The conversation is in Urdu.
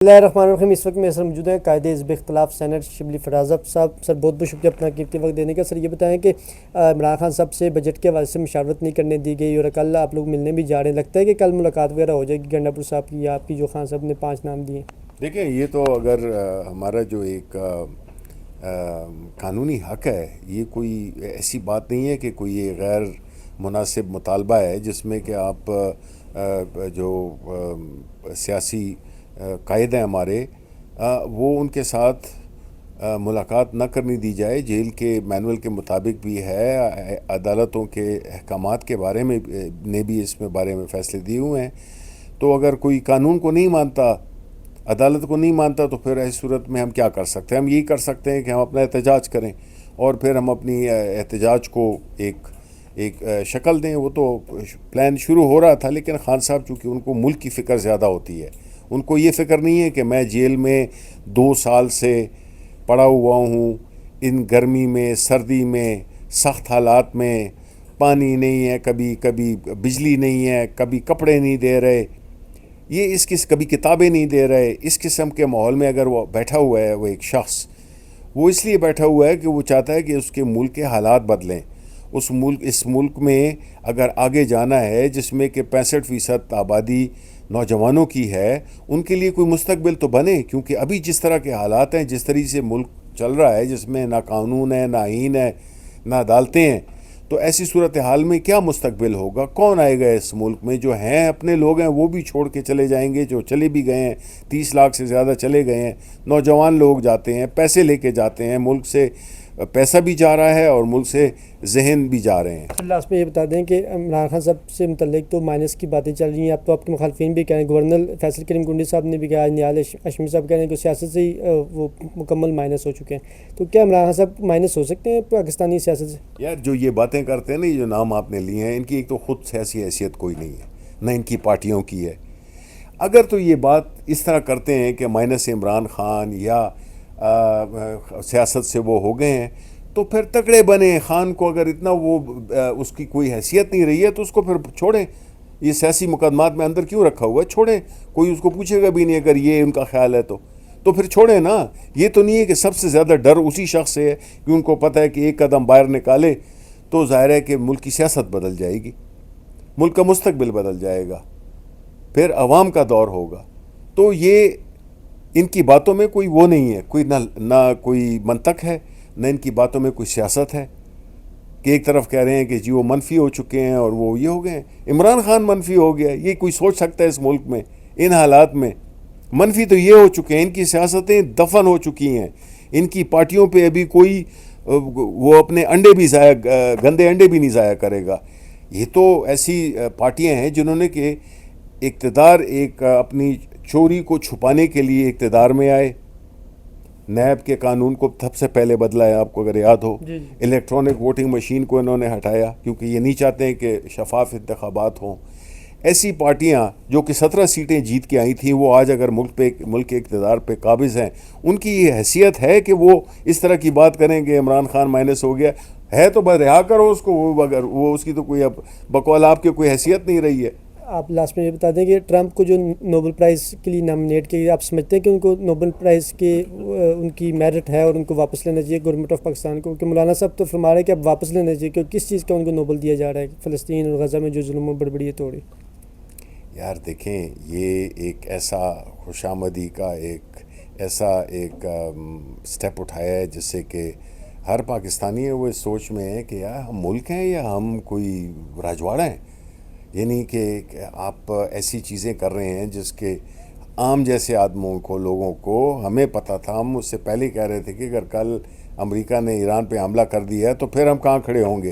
بسم اللہ الرحمن الرحیم۔ اس وقت میں سر موجود ہیں قائد حزب اختلاف سینٹ شبلی فراز صاحب۔ سر بہت بہت شکریہ اپنا قیمتی وقت دینے کا۔ سر یہ بتائیں کہ عمران خان صاحب سے بجٹ کے حوالے سے مشاورت نہیں کرنے دی گئی اور کل آپ لوگ ملنے بھی جا رہے ہیں، لگتا ہے کہ کل ملاقات وغیرہ ہو جائے گی گنڈا پور صاحب کی یا آپ کی جو خان صاحب نے 5 نام دیے؟ دیکھیں، یہ تو اگر ہمارا جو ایک قانونی حق ہے، یہ کوئی ایسی بات نہیں ہے کہ کوئی یہ غیر مناسب مطالبہ ہے جس میں کہ آپ جو سیاسی قائد ہیں ہمارے، وہ ان کے ساتھ ملاقات نہ کرنی دی جائے۔ جیل کے مینول کے مطابق بھی ہے، عدالتوں کے احکامات کے بارے میں نے بھی اس میں بارے میں فیصلے دیے ہوئے ہیں۔ تو اگر کوئی قانون کو نہیں مانتا، عدالت کو نہیں مانتا، تو پھر ایسی صورت میں ہم کیا کر سکتے ہیں؟ ہم یہی کر سکتے ہیں کہ ہم اپنا احتجاج کریں اور پھر ہم اپنی احتجاج کو ایک شکل دیں۔ وہ تو پلان شروع ہو رہا تھا، لیکن خان صاحب چونکہ ان کو ملک کی فکر زیادہ ہوتی ہے، ان کو یہ فکر نہیں ہے کہ میں جیل میں 2 سال سے پڑا ہوا ہوں، ان گرمی میں، سردی میں، سخت حالات میں، پانی نہیں ہے، کبھی بجلی نہیں ہے، کبھی کپڑے نہیں دے رہے، یہ کبھی کتابیں نہیں دے رہے۔ اس قسم کے ماحول میں اگر وہ بیٹھا ہوا ہے، وہ ایک شخص، وہ اس لیے بیٹھا ہوا ہے کہ وہ چاہتا ہے کہ اس کے ملک کے حالات بدلیں۔ اس ملک میں اگر آگے جانا ہے، جس میں کہ 65% آبادی نوجوانوں کی ہے، ان کے لیے کوئی مستقبل تو بنے، کیونکہ ابھی جس طرح کے حالات ہیں، جس طریقے سے ملک چل رہا ہے، جس میں نہ قانون ہے، نہ آئین ہے، نہ عدالتیں ہیں، تو ایسی صورتحال میں کیا مستقبل ہوگا؟ کون آئے گا اس ملک میں؟ جو ہیں اپنے لوگ ہیں وہ بھی چھوڑ کے چلے جائیں گے، جو چلے بھی گئے ہیں، 30 لاکھ سے زیادہ چلے گئے ہیں، نوجوان لوگ جاتے ہیں، پیسے لے کے جاتے ہیں، ملک سے پیسہ بھی جا رہا ہے اور ملک سے ذہن بھی جا رہے ہیں۔ لاسٹ میں یہ بتا دیں کہ عمران خان صاحب سے متعلق تو مائنس کی باتیں چل رہی ہیں، اب تو آپ کے مخالفین بھی کہہ رہے ہیں، گورنر فیصل کریم کنڈی صاحب نے بھی کہا، نیال اشمی صاحب کہہ رہے ہیں کہ سیاست سے ہی وہ مکمل مائنس ہو چکے ہیں، تو کیا عمران خان صاحب مائنس ہو سکتے ہیں پاکستانی سیاست سے؟ یار، جو یہ باتیں کرتے ہیں نا، یہ جو نام آپ نے لیے ہیں، ان کی ایک تو خود سیاسی حیثیت کوئی نہیں ہے، نہ ان کی پارٹیوں کی ہے۔ اگر تو یہ بات اس طرح کرتے ہیں کہ مائنس عمران خان یا سیاست سے وہ ہو گئے ہیں، تو پھر تکڑے بنے۔ خان کو اگر اتنا اس کی کوئی حیثیت نہیں رہی ہے تو اس کو پھر چھوڑیں۔ یہ سیاسی مقدمات میں اندر کیوں رکھا ہوا ہے؟ چھوڑیں، کوئی اس کو پوچھے گا بھی نہیں اگر یہ ان کا خیال ہے تو پھر چھوڑیں نا۔ یہ تو نہیں ہے کہ سب سے زیادہ ڈر اسی شخص سے ہے کہ ان کو پتہ ہے کہ ایک قدم باہر نکالے تو ظاہر ہے کہ ملک کی سیاست بدل جائے گی، ملک کا مستقبل بدل جائے گا، پھر عوام کا دور ہوگا۔ تو یہ ان کی باتوں میں کوئی وہ نہیں ہے، کوئی نہ کوئی منطق ہے، نہ ان کی باتوں میں کوئی سیاست ہے کہ ایک طرف کہہ رہے ہیں کہ جی وہ منفی ہو چکے ہیں اور وہ یہ ہو گئے ہیں۔ عمران خان منفی ہو گیا، یہ کوئی سوچ سکتا ہے اس ملک میں ان حالات میں؟ منفی تو یہ ہو چکے ہیں، ان کی سیاستیں دفن ہو چکی ہیں، ان کی پارٹیوں پہ ابھی کوئی وہ اپنے انڈے بھی گندے انڈے بھی نہیں ضائع کرے گا۔ یہ تو ایسی پارٹیاں ہیں جنہوں نے کہ اقتدار ایک اپنی چوری کو چھپانے کے لیے اقتدار میں آئے۔ نیب کے قانون کو سب سے پہلے بدلا ہے، آپ کو اگر یاد ہو، الیکٹرانک ووٹنگ مشین کو انہوں نے ہٹایا کیونکہ یہ نہیں چاہتے ہیں کہ شفاف انتخابات ہوں۔ ایسی پارٹیاں جو کہ 17 سیٹیں جیت کے آئی تھیں، وہ آج اگر ملک کے اقتدار پہ قابض ہیں، ان کی یہ حیثیت ہے کہ وہ اس طرح کی بات کریں کہ عمران خان مائنس ہو گیا ہے تو بس رہا کرو اس کو، اگر وہ اس کی تو کوئی اب بقول آپ کی کوئی حیثیت نہیں رہی ہے۔ آپ لاسٹ میں یہ بتا دیں کہ ٹرمپ کو جو نوبل پرائز کے لیے نامنیٹ کیا، آپ سمجھتے ہیں کہ ان کو نوبل پرائز کے ان کی میرٹ ہے اور ان کو واپس لینا چاہیے گورنمنٹ آف پاکستان کو؟ کہ مولانا صاحب تو فرما رہے ہیں کہ اب واپس لینا چاہیے، کہ کس چیز کا ان کو نوبل دیا جا رہا ہے فلسطین اور غزہ میں جو ظلم و بڑبڑی توڑی؟ یار دیکھیں، یہ ایک ایسا خوش آمدی کا ایسا سٹیپ اٹھایا ہے جس سے کہ ہر پاکستانی ہے وہ اس سوچ میں ہے کہ یار ہم ملک ہیں یا ہم کوئی راجواڑہ ہیں؟ یعنی کہ آپ ایسی چیزیں کر رہے ہیں جس کے عام جیسے آدموں کو، لوگوں کو، ہمیں پتہ تھا، ہم اس سے پہلے کہہ رہے تھے کہ اگر کل امریکہ نے ایران پہ حملہ کر دیا ہے تو پھر ہم کہاں کھڑے ہوں گے۔